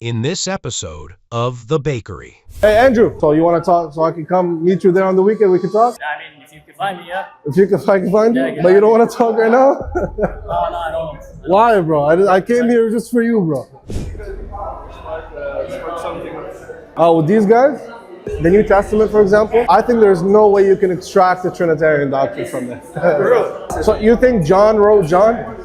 in this episode of The Bakery. Hey, Andrew, so you want to talk so I can come meet you there on the weekend? We can talk? I mean, if you can find me, yeah. If I can find you? Yeah, But you don't want to talk right now? No, I don't. Why, bro? I came here just for you, bro. With these guys? The New Testament, for example? I think there's no way you can extract the Trinitarian doctrine from there. Really? So you think John wrote John?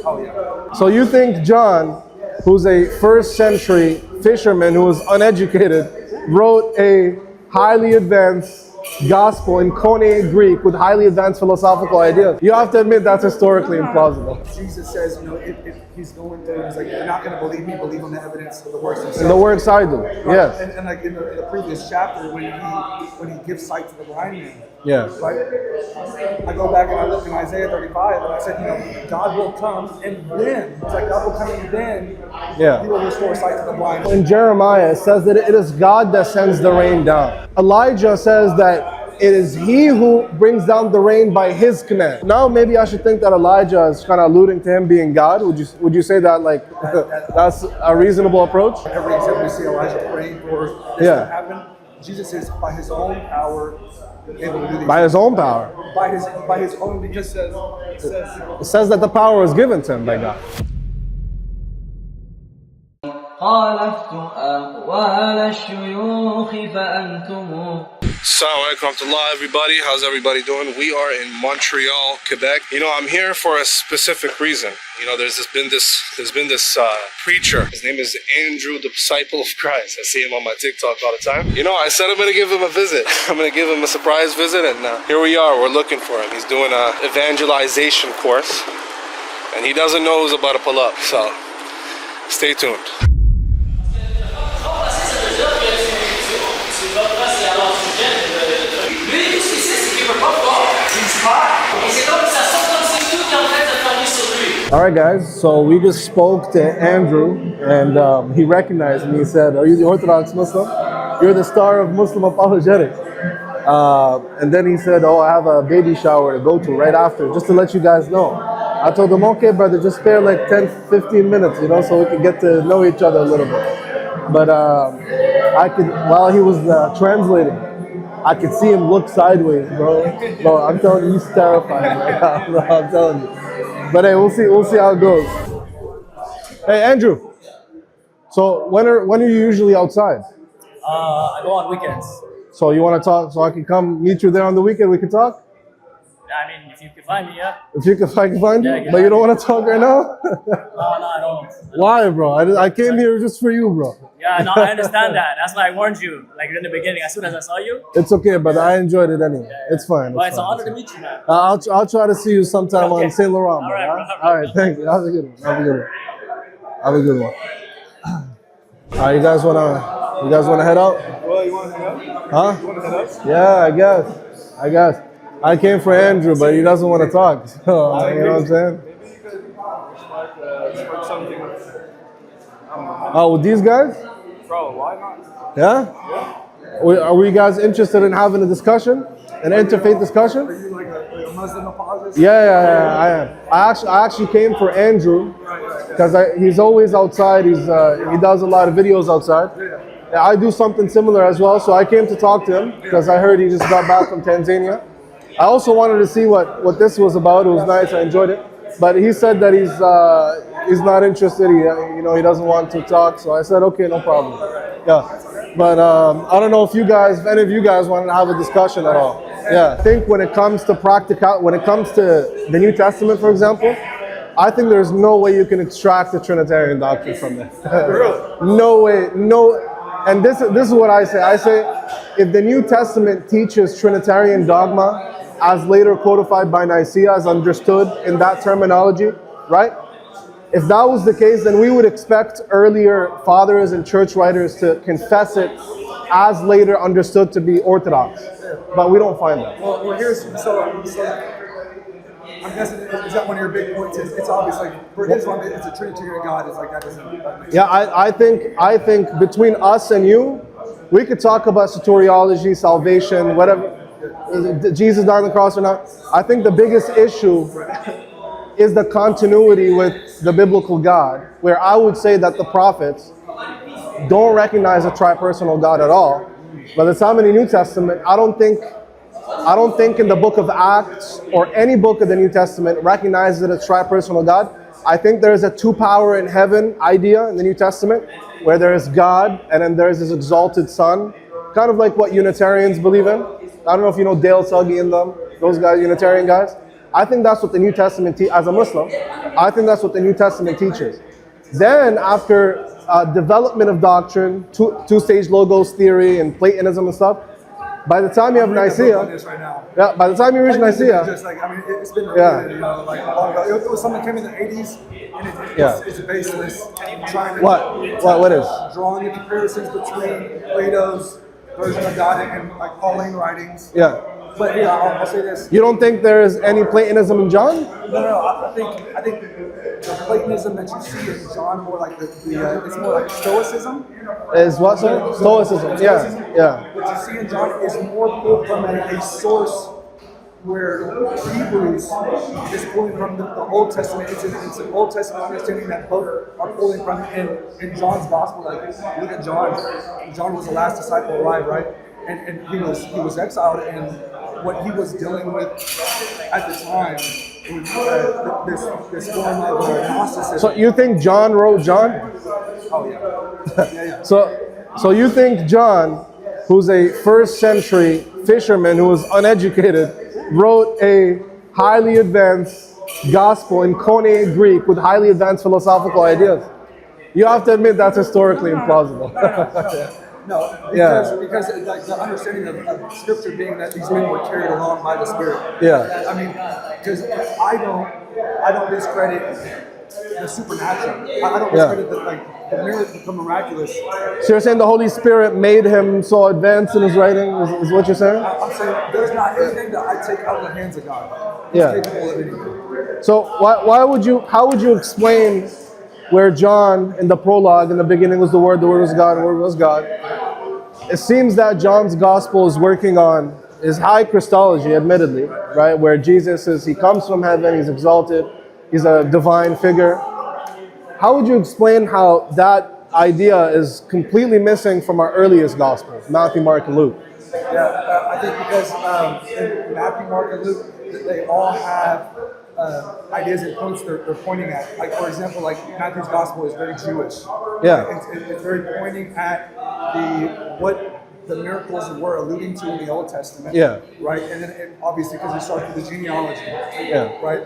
Oh, yeah. So you think John, who's a first century fisherman who was uneducated, wrote a highly advanced gospel in Koine Greek with highly advanced philosophical ideas? You have to admit that's historically implausible. Jesus says, if he's going through, he's like, you're not going to believe me, believe on the evidence of the works themselves. And the works I do, yes. And like in the previous chapter, when he gives sight to the blind man, Yes. right? I go back and I look in Isaiah 35, and I said, God will come, and then, it's like God will come, and then he will restore sight to the blind. In Jeremiah, it says that it is God that sends the rain down. Elijah says that it is he who brings down the rain by his command. Now maybe I should think that Elijah is kind of alluding to him being God. Would you say that that's a reasonable approach? Every time we see Elijah praying for this to happen, Jesus is by his own power able to do these by his own power. By his own, because It says that the power is given to him by God. Assalamu Alaikum, Rahmatullahi, everybody. How's everybody doing? We are in Montreal, Quebec. I'm here for a specific reason. There's been this preacher. His name is Andrew, the disciple of Christ. I see him on my TikTok all the time. I said I'm going to give him a visit. I'm going to give him a surprise visit, and here we are. We're looking for him. He's doing an evangelization course, and he doesn't know who's about to pull up. So stay tuned. Alright guys, so we just spoke to Andrew, and he recognized me. He said, "Are you the Orthodox Muslim? You're the star of Muslim apologetics." And then he said, "Oh, I have a baby shower to go to right after, just to let you guys know." I told him, "Okay brother, just spare like 10-15 minutes, so we can get to know each other a little bit." But while he was translating, I could see him look sideways, bro. Bro, I'm telling you, he's terrifying right now, bro. I'm telling you. But hey, we'll see how it goes. Hey, Andrew. So when are you usually outside? I go on weekends. So you want to talk so I can come meet you there on the weekend? We can talk? I mean, if you can find me, yeah. If I can find you? Yeah, But you don't want to talk right now? No, I don't. Why, bro? I came here just for you, bro. Yeah, no, I understand that. That's why I warned you, in the beginning, as soon as I saw you. It's okay, but I enjoyed it anyway. It's fine. Well, it's an honor to meet you, man. I'll try to see you sometime on Saint Laurent. All right, bro. All right, thank you. Have a good one. Have a good one. All right, you guys wanna head out? Well, you want to head up? Huh? You want to head up? Yeah, I guess. I came for Andrew, but he doesn't want to talk. So, you know what I'm saying? Maybe you could spark something with, With these guys? bro, why not? Yeah? Are we guys interested in having a discussion? An interfaith discussion? Are you like a Muslim apologist? Yeah, I am. I actually came for Andrew because he's always outside. He does a lot of videos outside. Yeah, I do something similar as well, so I came to talk to him because I heard he just got back from Tanzania. I also wanted to see what this was about. It was nice. I enjoyed it. But he said that he's not interested. He doesn't want to talk. So I said, okay, no problem. Yeah. But I don't know if any of you guys wanted to have a discussion at all. Yeah. I think when it comes to the New Testament, for example, I think there's no way you can extract the Trinitarian doctrine from there. Really? No way. No. And this is what I say. I say, if the New Testament teaches Trinitarian dogma, as later codified by Nicaea, as understood in that terminology, right? If that was the case, then we would expect earlier fathers and church writers to confess it as later understood to be orthodox. But we don't find that. Well, so I'm guessing, is that one of your big points? It's obvious, for Islam, it's a Trinitarian God. It's like that doesn't. Yeah, I think between us and you, we could talk about soteriology, salvation, whatever. Jesus died on the cross or not. I think the biggest issue is the continuity with the biblical God, where I would say that the prophets don't recognize a tripersonal God at all. By the time in the New Testament, I don't think in the book of Acts or any book of the New Testament recognizes it as tripersonal God. I think there is a two-power in heaven idea in the New Testament, where there is God and then there is His exalted Son, kind of like what Unitarians believe in. I don't know if you know Dale Tuggy and them, those guys, Unitarian guys. I think that's what the New Testament as a Muslim, I think that's what the New Testament teaches. Then after development of doctrine, two-stage logos theory and Platonism and stuff, by the time you have Nicaea, yeah, by the time you reach Nicaea, just like, I mean, it's been repeated, you know, like long ago. It was something that came in the 80s, and it's baseless. Trying to what is? Drawing the comparisons between Plato's version of God and like Pauline writings. Yeah. But yeah, I'll say this. You don't think there is any Platonism in John? No. I think the Platonism that you see in John more like it's more like Stoicism. Is what, sir? Stoicism. Yeah. What you see in John is more pulled from a source where Hebrews is pulling from the Old Testament. It's an Old Testament understanding that both are pulling from in John's gospel. Like look at John. John was the last disciple alive, right? And he was exiled, and what he was dealing with at the time was this form of Gnosticism. So you think John wrote John? Oh yeah. So you think John, who's a first century fisherman who was uneducated, wrote a highly advanced gospel in Koine Greek with highly advanced philosophical ideas? You have to admit that's historically implausible. No, because like the understanding of Scripture being that these men were carried along by the Spirit. Yeah. I mean, because I don't discredit the supernatural. I don't discredit the miraculous. So you're saying the Holy Spirit made him so advanced in his writing? Is what you're saying? I'm saying there's not anything that I take out of the hands of God. He's capable of anything. So how would you explain where John, in the prologue, in the beginning was the Word was God, the Word was God. It seems that John's gospel is working on his high Christology, admittedly, right? Where Jesus he comes from heaven, he's exalted, he's a divine figure. How would you explain how that idea is completely missing from our earliest gospels, Matthew, Mark, and Luke? Yeah, I think because in Matthew, Mark, and Luke, they all have ideas and points they're pointing at. Like for example, like Matthew's gospel is very Jewish. Yeah. It's very pointing at what the miracles were alluding to in the Old Testament. Yeah. Right, and then obviously because we start with the genealogy. Yeah. Right.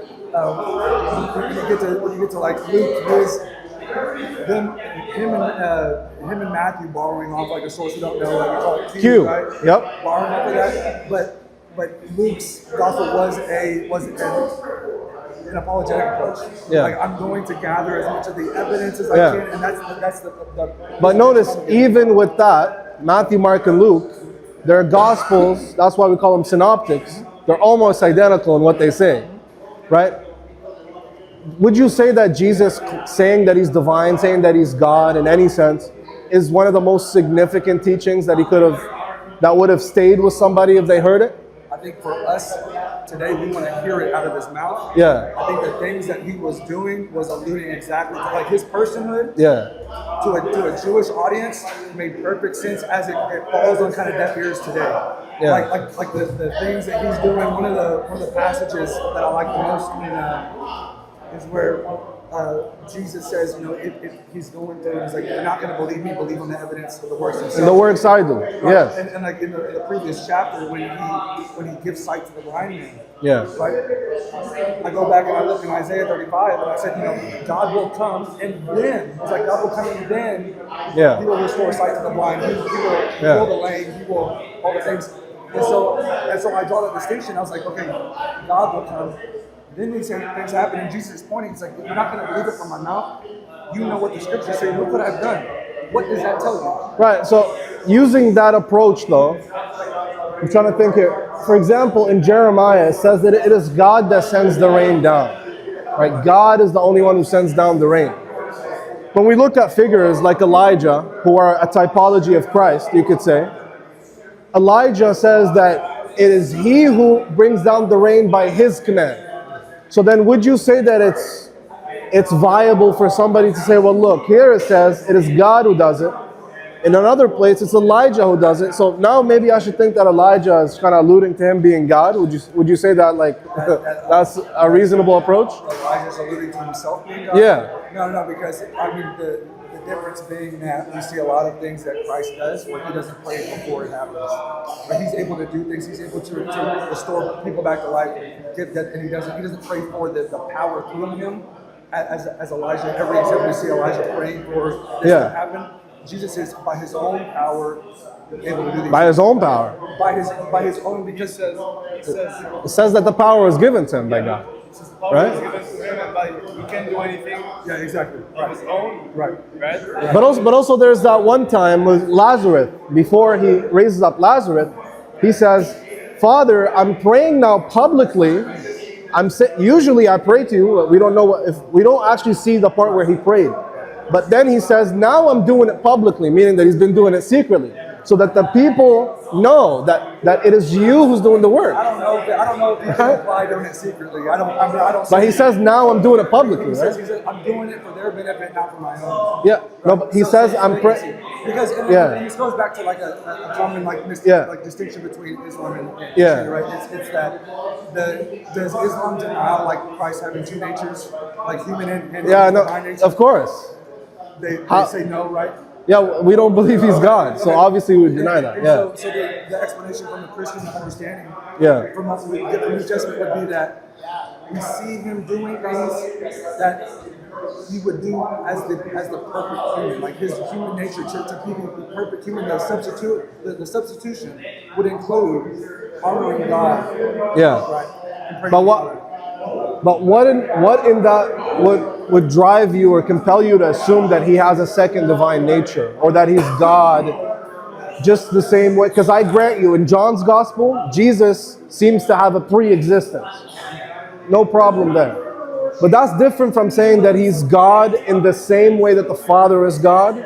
When you get to like Luke, him and Matthew borrowing off like a source we don't know, like we call it Q, right? Yep. Borrowing off of that, but Luke's gospel was an apologetic approach. Yeah. Like I'm going to gather as much of the evidence as I can, and that's the But notice, even with that, Matthew, Mark, and Luke, their gospels, that's why we call them synoptics, they're almost identical in what they say, right? Would you say that Jesus saying that he's divine, saying that he's God in any sense, is one of the most significant teachings that that would have stayed with somebody if they heard it? I think for us today, we want to hear it out of his mouth. Yeah. I think the things that he was doing was alluding exactly to like his personhood. Yeah. To a Jewish audience made perfect sense as it falls on kind of deaf ears today. Yeah. Like the things that he's doing. One of the passages that I like the most is where Jesus says, if he's going through, he's like, you're not going to believe me, believe on the evidence of the works himself. And the works I do, yes. And like in the previous chapter, when he gives sight to the blind man, right? I go back and I look in Isaiah 35, and I said, God will come, and then, it's like God will come, and then he will restore sight to the blind, he will heal the lame, he will, all the things. And so I draw that distinction. I was like, okay, God will come. Then these things happen, and Jesus is pointing. He's like, you're not going to believe it from my mouth. You know what the scriptures say. Look what I've done. What does that tell you? Right. So using that approach, though, I'm trying to think here. For example, in Jeremiah, it says that it is God that sends the rain down. Right? God is the only one who sends down the rain. When we look at figures like Elijah, who are a typology of Christ, you could say, Elijah says that it is he who brings down the rain by his command. So then would you say that it's viable for somebody to say, well, look, here it says it is God who does it, In another place, it's Elijah who does it. So now maybe I should think that Elijah is kind of alluding to him being God. Would you say that like that's a reasonable approach? Elijah's alluding to himself being God? Yeah. No, because I mean the difference being that we see a lot of things that Christ does where he doesn't pray before it happens. But he's able to do things, he's able to restore people back to life, and he doesn't pray for the power through him as Elijah. Every example we see Elijah praying for this to happen. Jesus is by his own power able to do these by things. his own power. By his own, because It says that the power was given to him by God. Right? He can't do anything. Yeah, exactly. On his own. Right. But also there's that one time with Lazarus, before he raises up Lazarus, he says, Father, I'm praying now publicly. Usually I pray to you. We don't know if we don't actually see the part where he prayed. But then he says, now I'm doing it publicly, meaning that he's been doing it secretly, so that the people know that it is you who's doing the work. I don't know if he can apply doing it secretly. I don't. But he says, now I'm doing it publicly, He says, right? I'm doing it for their benefit, not for my own. Yeah. No, but he says, I'm praying. Because and this goes back to like a common like distinction between Islam and Christianity, right? It's that does Islam deny like Christ having two natures, like human and divine nature? Of course. They say no, right? Yeah, we don't believe he's God, so obviously we deny that. Yeah. So the explanation from the Christian understanding, from what we get from the New Testament, would be that we see him doing things that he would do as the perfect human, like his human nature to be the perfect human. The substitution would include honoring God. Yeah. Right? But what in that would drive you or compel you to assume that he has a second divine nature, or that he's God just the same way? Because I grant you, in John's gospel, Jesus seems to have a pre-existence. No problem there. But that's different from saying that he's God in the same way that the Father is God.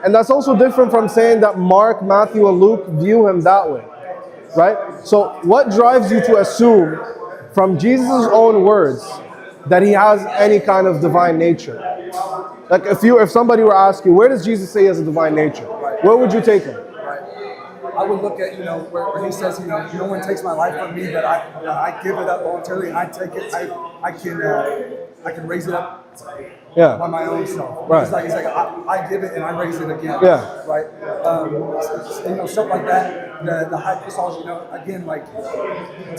And that's also different from saying that Mark, Matthew, and Luke view him that way. Right? So what drives you to assume from Jesus' own words that he has any kind of divine nature? Like if somebody were to ask you, where does Jesus say he has a divine nature? Where would you take him? I would look at, where he says, no one takes my life from me, but I give it up voluntarily, and I take it. I can raise it up by my own self. Right. He's like I give it and I raise it again. Yeah. Right. Stuff like that. The high Christology, again, like.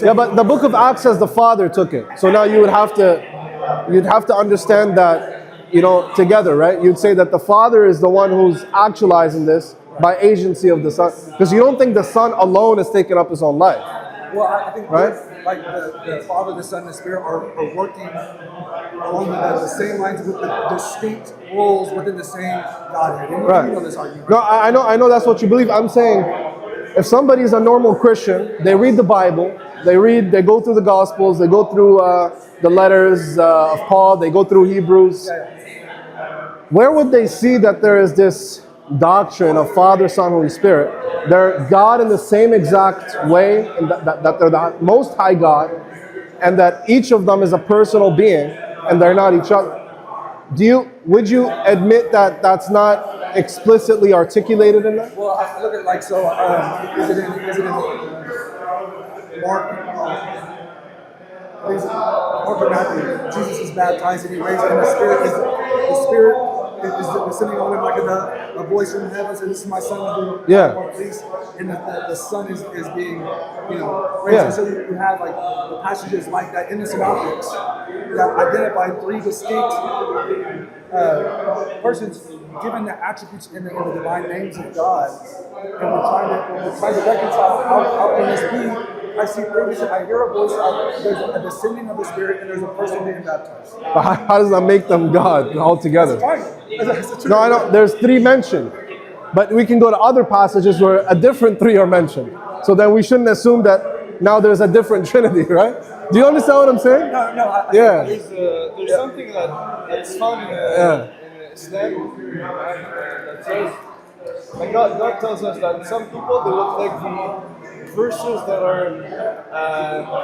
But the book of Acts says the Father took it. So now you'd have to understand that, together, right? You'd say that the Father is the one who's actualizing this by agency of the Son, because you don't think the Son alone is taking up his own life. Well, I think right? Like the Father, the Son, and the Spirit are working along the same lines with the distinct roles within the same Godhead. And right. You know this argument. No, I know that's what you believe. I'm saying, if somebody is a normal Christian, they read the Bible, they go through the Gospels, they go through the letters of Paul, they go through Hebrews. Where would they see that there is this doctrine of Father, Son, Holy Spirit? They're God in the same exact way, and that they're the Most High God, and that each of them is a personal being, and they're not each other. Would you admit that that's not explicitly articulated in that? Well, I look at is it in Mark? Mark or Matthew? Jesus is baptized and he raised, and the Spirit is descending on him like a voice from heaven says, "This is my Son who I'm pleased." And the Son is being, raised. Yeah. And so you have like the passages like that in the Synoptics that identify three distinct persons given the attributes in the divine names of God, and we're trying to reconcile how can this be. I hear a voice, there's a descending of the Spirit, and there's a person being baptized. But how does that make them God altogether? No, I know. There's three mentioned. But we can go to other passages where a different three are mentioned. So then we shouldn't assume that now there's a different Trinity, right? Do you understand what I'm saying? No. There's something that's found in Islam that says, like God tells us that some people, they will take the verses that are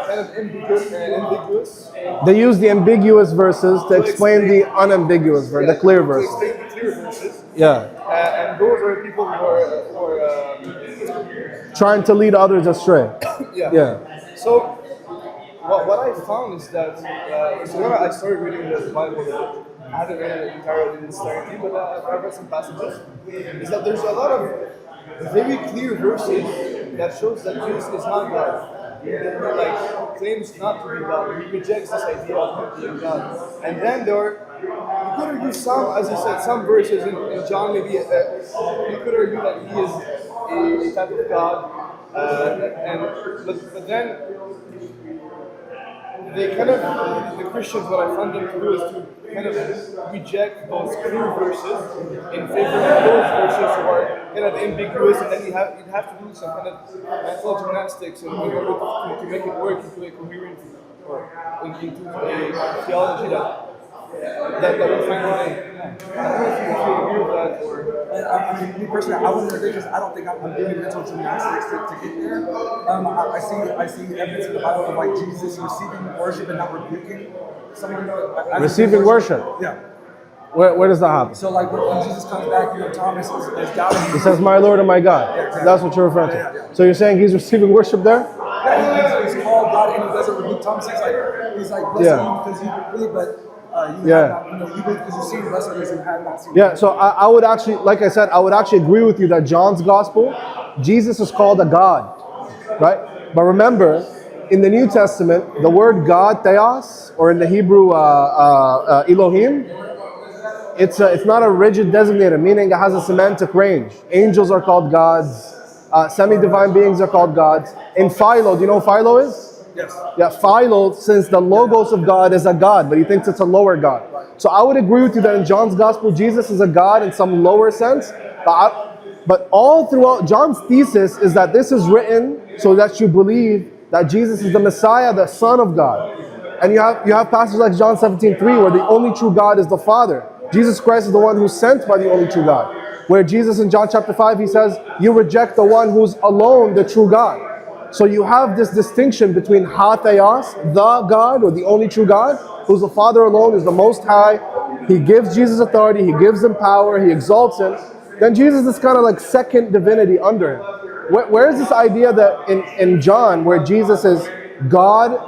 kind of ambiguous. They use the ambiguous verses to explain the unambiguous verse, the clear verse. To explain the clear verses. Yeah. and those are people who are Trying to lead others astray. yeah. Yeah. So what I found is that so when I started reading the Bible, I haven't read it entirely in its entirety, but I've read some passages. Is that there's a lot of very clear verses that shows that Jesus is not God. He like claims not to be God. He rejects this idea of him being God. And then there are, you could argue some, as you said, some verses in John maybe you could argue that he is a type of God, but then they kind of, the Christians, what I found them to do is to kind of reject those clear verses in favor of those verses who are kind of ambiguous, and then you'd have to do some kind of mental gymnastics in order to make it work into a coherent or into a theology that we find today. I don't know if you agree with that or. I mean, me personally, I wouldn't agree because I don't think I'm doing mental gymnastics to get there. I see evidence in the Bible of like Jesus receiving worship and not rebuking someone. Receiving worship. Yeah. Where does that happen? So like when Jesus comes back, Thomas is doubting. He says, "My Lord and my God." Yeah, exactly. That's what you're referring to. Yeah. So you're saying he's receiving worship there? Yeah, he's called God and he doesn't rebuke Thomas. He's like blessed you because you believe, but you have not, you believe because you've seen blessed others and have not seen. Yeah, so I would actually, like I said, I would actually agree with you that John's gospel, Jesus is called a God, right? But remember, in the New Testament, the word God, theos, or in the Hebrew, Elohim, it's not a rigid designator, meaning it has a semantic range. Angels are called gods. Semi-divine beings are called gods. In Philo, do you know what Philo is? Yes. Yeah, Philo, since the logos of God is a God, but he thinks it's a lower God. So I would agree with you that in John's gospel, Jesus is a God in some lower sense. But all throughout, John's thesis is that this is written so that you believe that Jesus is the Messiah, the Son of God. And you have passages like John 17:3, where the only true God is the Father. Jesus Christ is the one who's sent by the only true God. Where Jesus in John chapter 5, he says, you reject the one who's alone the true God. So you have this distinction between Ha-Theos, the God, or the only true God, who's the Father alone, is the Most High. He gives Jesus authority, he gives him power, he exalts him. Then Jesus is kind of like second divinity under him. Where is this idea that in John, where Jesus is God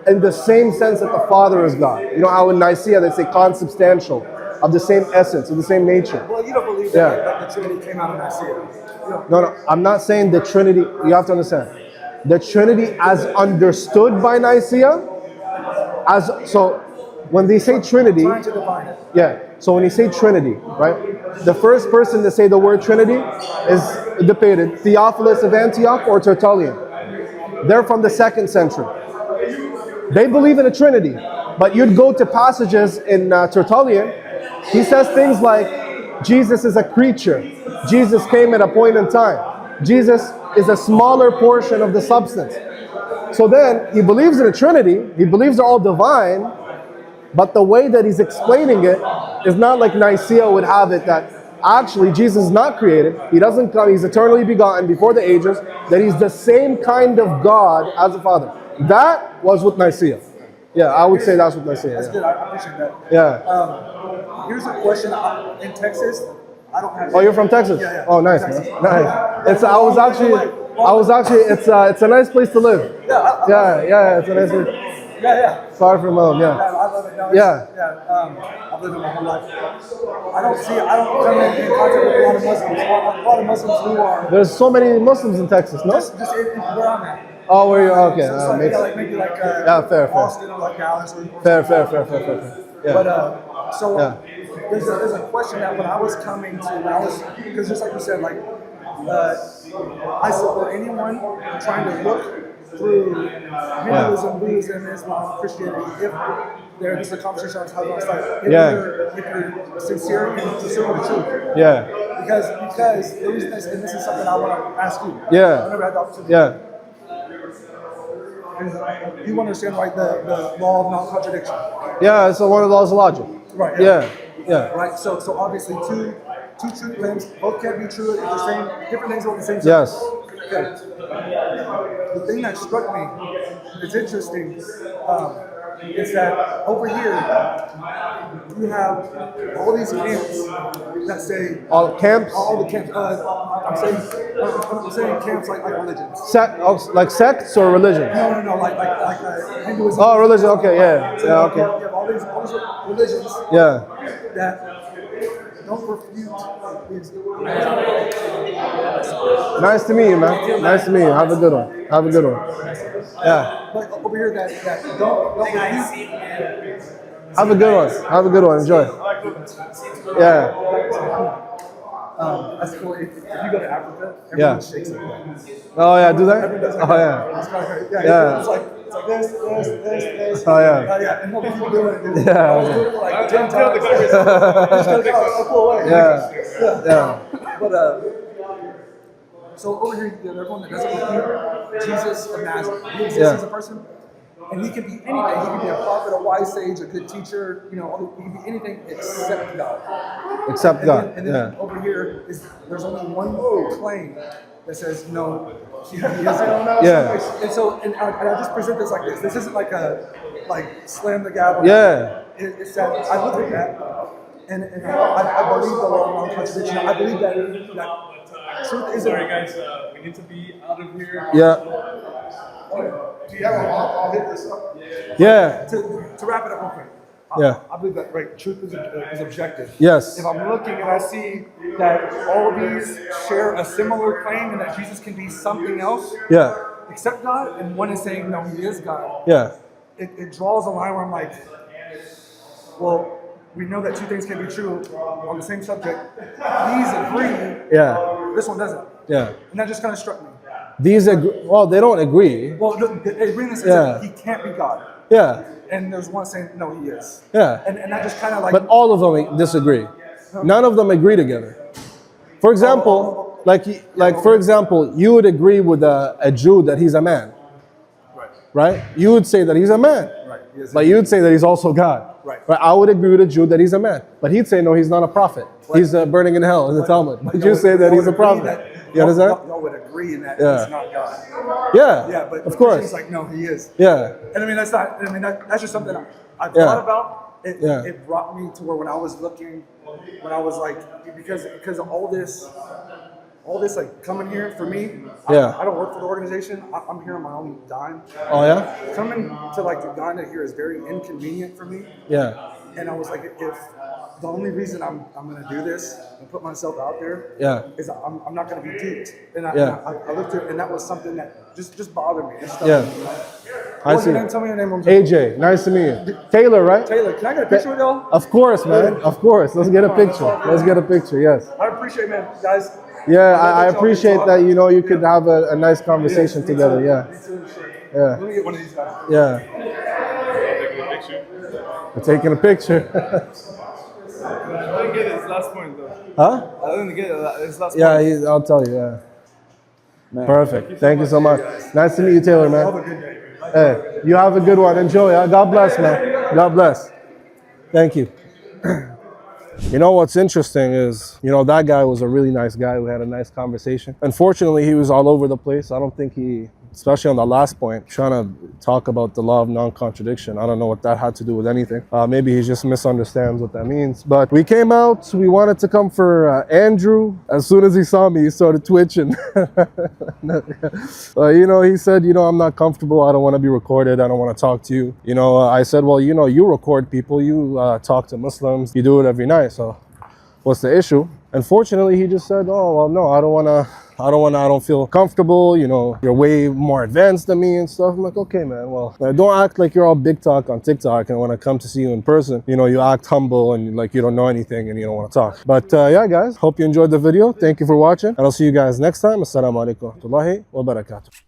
in the same sense that the Father is God? You know how in Nicaea they say consubstantial, of the same essence, of the same nature. Well, you don't believe that the Trinity came out of Nicaea. No, I'm not saying the Trinity, you have to understand. The Trinity as understood by Nicaea, so when they say Trinity, Trying to define it. yeah, so when you say Trinity, right, the first person to say the word Trinity is debated, Theophilus of Antioch or Tertullian. They're from the 2nd century. They believe in a Trinity, but you'd go to passages in Tertullian, he says things like, Jesus is a creature, Jesus came at a point in time, Jesus is a smaller portion of the substance. So then, he believes in a Trinity, he believes they're all divine, but the way that he's explaining it is not like Nicaea would have it, that actually Jesus is not created, he doesn't come, he's eternally begotten before the ages, that he's the same kind of God as the Father. That was with Nicaea. Yeah, I would say that's with Nicaea. That's good, I appreciate that. Yeah. Here's a question. In Texas, I don't have. Oh, you're from Texas? Yeah. Oh, nice, man. Nice. I was actually. It's a nice place to live. Yeah. It's a nice place. Yeah. Far from home. Yeah. I love it. No, Yeah. I've lived it my whole life. I don't come in contact with a lot of Muslims. A lot of Muslims who are. There's so many Muslims in Texas, no? Just where I'm at. Oh, where you? Okay. So it's maybe like fair. Austin or like Dallas. Fair. Yeah. But there's a question that when I was coming to, because just like you said, like I support anyone trying to look through Hinduism, Buddhism, Islam, Christianity, if there's a conversation on how to start, if you're sincere and pursuing the truth. Yeah. Because the reason is, and this is something I want to ask you. Yeah. I never had the opportunity. Yeah. You understand like the law of non-contradiction. Yeah, it's one of the laws of logic. Right. Yeah. Right. So obviously two true claims, both can't be true at the same, different things about the same. Yes. Okay. The thing that struck me, it's interesting. is that over here you have all these camps that say All camps? all the camps. I'm saying camps like religions. Like sects or religion? No, like Hinduism. Oh, religion. Okay, yeah. So Yeah, you okay. have all these religions Yeah. that don't refute these. Nice to meet you, man. Nice to meet you. Have a good one. Have a good one. Yeah. Like over here that don't refute. Have a good one. Have a good one. Enjoy. Yeah. That's cool. If you go to Africa, everyone Yeah. shakes it. Oh yeah, do that? Everyone does Oh like yeah. that. It's kind of crazy. Yeah. Yeah. It's like this. Oh yeah. Yeah, and people do it. Yeah. I was doing it for like 10 times. Just gotta go a cool way. Yeah. Yeah. But so over here, you have everyone that doesn't refute Jesus of Nazareth. He exists as a person, and he can be anything. He can be a prophet, a wise sage, a good teacher. You know, he can be anything except God. Except God. And then over here there's only one claim that says no, he isn't. Yeah. And so, and I just present this like this. This isn't like slam the gavel. Yeah. It's that I look at that, and I believe the law of non-contradiction. I believe that truth isn't. Sorry guys, we need to be out of here. Yeah. Do you have I'll hit this up. Yeah. To wrap it up real quick. Yeah. I believe that truth is objective. Yes. If I'm looking and I see that all of these share a similar claim and that Jesus can be something else Yeah. except God, and one is saying no, he is God. Yeah. It draws a line where I'm like, well, we know that two things can be true on the same subject. These agree. Yeah. This one doesn't. Yeah. And that just kind of struck me. These agree. Well, they don't agree. Well, they agree in the sense Yeah. that he can't be God. Yeah. And there's one saying, no, he is. Yeah. And that just kind of like... But all of them disagree. None of them agree together. For example, for example, you would agree with a Jew that he's a man. Right? You would say that he's a man. Right. He is But you would say that he's also God. Right. But I would agree with a Jew that he's a man. But he'd say, no, he's not a prophet. He's burning in hell in the Talmud. But you say that he's a prophet. You understand? Y'all would agree in that Yeah. he's not God. Yeah. Yeah, but of course. He's like, no, he is. Yeah. And I mean, that's just something I've Yeah. thought about. Yeah. It brought me to where when I was looking, when I was like, because of all this like coming here for me, Yeah. I don't work for the organization. I'm here on my own dime. Oh yeah. Coming to like Uganda here is very inconvenient for me. Yeah. And I was like, if the only reason I'm going to do this and put myself out there Yeah. is I'm not going to be duped. And I looked at it, and that was something that just bothered me. It stuck Yeah. with me. I What's see. your name? Tell me your name. AJ, nice to meet you. Taylor, right? Taylor, can I get a picture with y'all? Of course, man. Of course. Let's get a picture. Let's get a picture. Yes. I appreciate, man, guys. Yeah, I appreciate that. You know, you could have a nice conversation together. Yeah. Me too. Yeah. Let me get one of these guys. Yeah. We're taking a picture. I didn't get his last point though. Huh? I didn't get his last Yeah, point. I'll tell you. Yeah. Perfect. Thank you so much. Nice to meet you, Taylor, Have a man. good day. Hey, you have a good one. Enjoy. God bless, man. God bless. Thank you. You know what's interesting is, you know, that guy was a really nice guy. We had a nice conversation. Unfortunately, he was all over the place. I don't think he, especially on the last point, trying to talk about the law of non-contradiction. I don't know what that had to do with anything. Maybe he just misunderstands what that means. But we came out, we wanted to come for Andrew. As soon as he saw me, he started twitching. You know, he said, you know, I'm not comfortable. I don't want to be recorded. I don't want to talk to you. You know, I said, well, you know, you record people. You talk to Muslims. You do it every night. So what's the issue? Unfortunately, he just said, oh, well, no, I don't feel comfortable. You know, you're way more advanced than me and stuff. I'm like, okay, man, well, don't act like you're all big talk on TikTok. And when I come to see you in person, you know, you act humble and like you don't know anything and you don't want to talk. But yeah, guys, hope you enjoyed the video. Thank you for watching. And I'll see you guys next time. Assalamu Alaikum. Rahmatullahi wa barakatuhu.